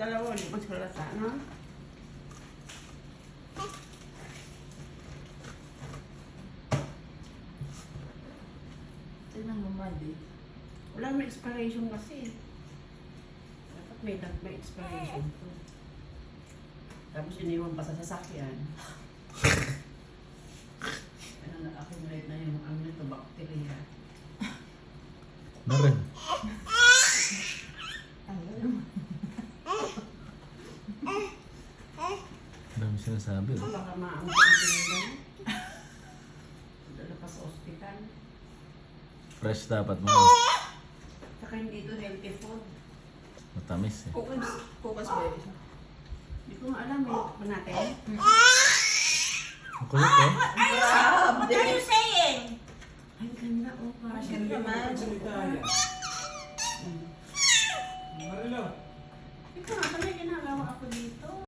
dalawa, hindi mas kalasa, no? Tignan mo, Madi. Wala may expiration kasi. Dapat may expiration to. Tapos iniwan pa sa sasakyan. Ano na-accumulate na yung ano nito, bacteria. Narin. Dami sinasabi. Baka maamot ang sinigang. Dala pa sa ospital. Fresh dapat mo. Saka hindi ito healthy food. Matamis eh. Kukas ba yun? Hindi ko nga alam eh. Ba natin? Ang kulit eh. What are you saying? Ay, ganda oh. Parang Ang ganda naman. Ito nga